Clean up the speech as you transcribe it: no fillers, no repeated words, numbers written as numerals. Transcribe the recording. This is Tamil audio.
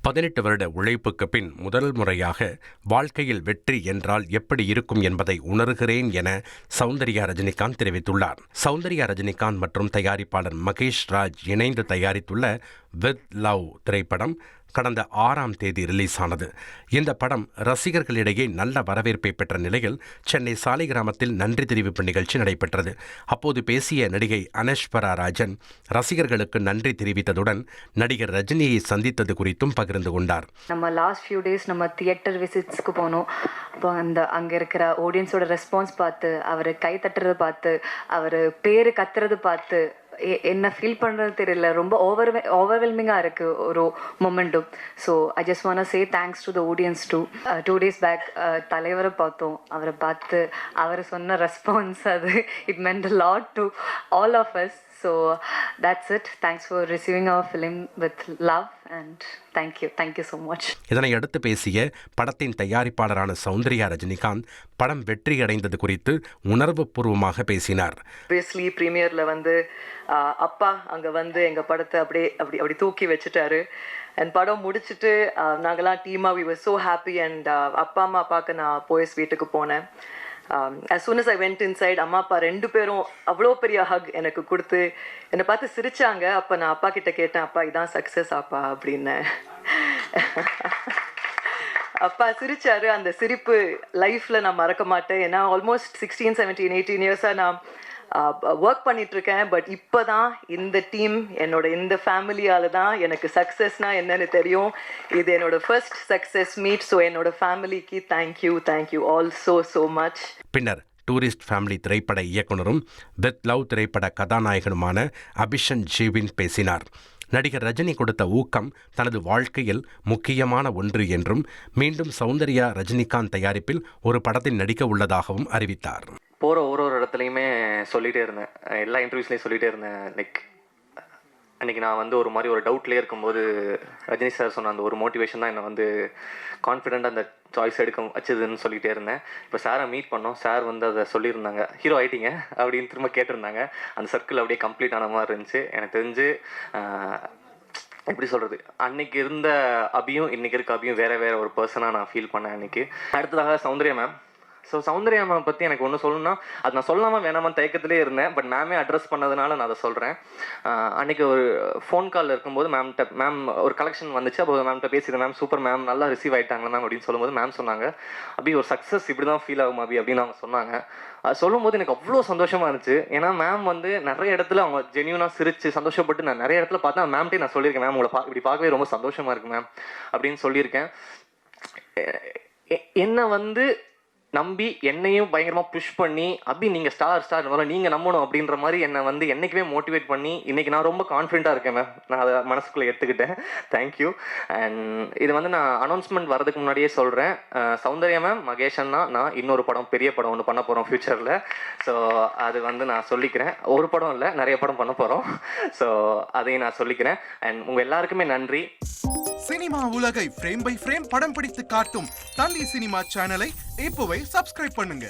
18 வருட உழைப்புக்கு பின் முதல் முறையாக வாழ்க்கையில் வெற்றி என்றால் எப்படி இருக்கும் என்பதை உணர்கிறேன் என சௌந்தர்யா ரஜினிகாந்த் தெரிவித்துள்ளார். சௌந்தர்யா ரஜினிகாந்த் மற்றும் தயாரிப்பாளர் மகேஷ் ராஜ் இணைந்து தயாரித்துள்ள வித் லவ் திரைப்படம் கடந்த 6ஆம் தேதி ரிலீஸ் ஆனது. இந்த படம் ரசிகர்களிடையே நல்ல வரவேற்பை பெற்ற நிலையில் சென்னை சாலிகிராமத்தில் நன்றி தெரிவிப்பு நிகழ்ச்சி நடைபெற்றது. அப்போது பேசிய நடிகை அனஸ்வரா ராஜன் ரசிகர்களுக்கு நன்றி தெரிவித்ததுடன் நடிகர் ரஜினியை சந்தித்தது குறித்தும் பகிர்ந்து கொண்டார். நம்ம லாஸ்ட் ஃபியூ டேஸ் நம்ம தியேட்டர் விசிட்ஸ்க்கு போனோம். அப்போ அங்கே இருக்கிற ஆடியன்ஸோட ரெஸ்பான்ஸ் பார்த்து, அவர் கை தட்டுறது பார்த்து, அவர் பேர் கத்துறது பார்த்து என்ன ஃபீல் பண்ணுறது தெரியல. ரொம்ப ஓவர்வெல்மிங்காக இருக்குது ஒரு மொமெண்ட்டும். So I just want to say thanks to the audience too. 2 days back தலைவரை பார்த்தோம். அவரை பார்த்து அவர் சொன்ன ரெஸ்பான்ஸ், அது it meant a lot to all of us. So that's it. Thanks for receiving our film with love and thank you so much. இதனை அடுத்து பேசிய படத்தின் தயாரிப்பாளரான சௌந்தர்யா ரஜினிகாந்த் படம் வெற்றி அடைந்தது குறித்து உணர்வுபூர்வமாக பேசினார். Obviously பிரீமியர்ல அப்பா அங்க எங்க படத்தை அப்படி தூக்கி வச்சுட்டாரு. அண்ட் படம் முடிச்சுட்டு நாங்கெல்லாம் டீமா we were so happy and அப்பா அம்மா பார்க்க நான் போயஸ் வீட்டுக்கு போனேன். as soon as I went inside, அம்மா அப்பா 2 பேரும் அவ்வளோ பெரிய ஹக் எனக்கு கொடுத்து என்னை பார்த்து சிரிச்சாங்க. அப்போ நான் அப்பா கிட்ட கேட்டேன், அப்பா இதான் சக்ஸஸ் அப்பா அப்படின்னு. அப்பா சிரிச்சாரு. அந்த சிரிப்பு லைஃப்ல நான் மறக்க மாட்டேன். ஏன்னா ஆல்மோஸ்ட் 16, 17, 18 இயர்ஸாக நான் ஒர்க் பண்ணிட்டு இருக்கேன். பட் இப்போதான் இந்த டீம், இந்த ஃபேமிலியால தான் எனக்கு சக்ஸஸ்னா என்னன்னு தெரியும். இது என்னோட ஃபர்ஸ்ட் சக்ஸஸ் மீட். ஸோ என்னோட ஃபேமிலிக்கு தேங்க்யூ ஆல் so much. பின்னர் டூரிஸ்ட் ஃபேமிலி திரைப்பட இயக்குனரும் வித் லவ் திரைப்பட கதாநாயகனுமான அபிஷன் ஜீவின் பேசினார். நடிகர் ரஜினி கொடுத்த ஊக்கம் தனது வாழ்க்கையில் முக்கியமான ஒன்று என்றும் மீண்டும் சௌந்தர்யா ரஜினிகாந்த் தயாரிப்பில் ஒரு படத்தில் நடிக்க உள்ளதாகவும் அறிவித்தார். போகிற ஒரு இடத்துலையுமே சொல்லிகிட்டே இருந்தேன், எல்லா இன்டர்வியூஸ்லேயும் சொல்லிகிட்டே இருந்தேன். அன்றைக்கி நான் ஒரு மாதிரி ஒரு டவுட்லேயே இருக்கும்போது ரஜினி சார் சொன்ன அந்த ஒரு மோட்டிவேஷன் தான் என்னை கான்ஃபிடென்ட்டாக அந்த சாய்ஸ் எடுக்க வச்சதுன்னு சொல்லிகிட்டே இருந்தேன். இப்போ சாரை மீட் பண்ணோம். சார் அதை சொல்லியிருந்தாங்க, ஹீரோ ஆகிட்டீங்க அப்படின்னு திரும்ப கேட்டிருந்தாங்க. அந்த சர்க்கிள் அப்படியே கம்ப்ளீட் ஆன மாதிரி இருந்துச்சு. எனக்கு தெரிஞ்சு எப்படி சொல்கிறது, அன்னைக்கு இருந்த அபியும் இன்றைக்கி இருக்க அபியும் வேறு ஒரு பர்சனாக நான் ஃபீல் பண்ணேன் அன்றைக்கி. அடுத்ததாக Soundarya ma'am. So Soundarya ma'am பற்றி எனக்கு ஒன்று சொல்லணும்னா, அது நான் சொல்லாமல் வேணாமல் தயக்கத்திலே இருந்தேன். பட் மேமே அட்ரஸ் பண்ணதுனால நான் அதை சொல்கிறேன். அன்றைக்கி ஒரு ஃபோன் காலில் இருக்கும்போது மேம் ஒரு கலெக்ஷன் வந்துச்சு. அப்போ மேம்கிட்ட பேசியிருந்தேன். மேம் சூப்பர் மேம், நல்லா ரிசீவ் ஆகிட்டாங்களா மேம் அப்படின்னு சொல்லும்போது மேம் சொன்னாங்க, அபி ஒரு சக்ஸஸ் இப்படி தான் ஃபீல் ஆகும் அபி அப்படின்னு அவங்க சொன்னாங்க. அது சொல்லும்போது எனக்கு அவ்வளோ சந்தோஷமாக இருந்துச்சு. ஏன்னா மேம் நிறைய இடத்துல அவங்க ஜென்யூனாக சிரிச்சு சந்தோஷப்பட்டு நான் நிறைய இடத்துல பார்த்தா மேம்கிட்டே நான் சொல்லியிருக்கேன், மேம் உங்களை இப்படி பார்க்கவே ரொம்ப சந்தோஷமாக இருக்கு மேம் அப்படின்னு சொல்லியிருக்கேன். என்னை நம்பி என்னையும் பயங்கரமாக புஷ் பண்ணி, அபி நீங்கள் ஸ்டார் நீங்கள் நம்பணும் அப்படின்ற மாதிரி என்னை என்றைக்குமே மோட்டிவேட் பண்ணி இன்றைக்கி நான் ரொம்ப கான்ஃபிடென்ட்டாக இருக்கேன் மேம். நான் அதை மனசுக்குள்ளே எடுத்துக்கிட்டேன். தேங்க்யூ. அண்ட் இது நான் அனௌன்ஸ்மெண்ட் வரதுக்கு முன்னாடியே சொல்கிறேன், சௌந்தர்யா மேம், மகேஷ் அண்ணா, நான் இன்னொரு படம், பெரிய படம் ஒன்று பண்ண போகிறோம் ஃப்யூச்சரில். ஸோ அது நான் சொல்லிக்கிறேன். ஒரு படம் இல்லை, நிறைய படம் பண்ண போகிறோம். ஸோ அதையும் நான் சொல்லிக்கிறேன். அண்ட் உங்கள் எல்லாருக்குமே நன்றி. சினிமா உலகை ஃப்ரேம் பை ஃப்ரேம் படம் பிடித்து காட்டும் தந்தி சினிமா சேனலை இப்போவே சப்ஸ்கிரைப் பண்ணுங்க.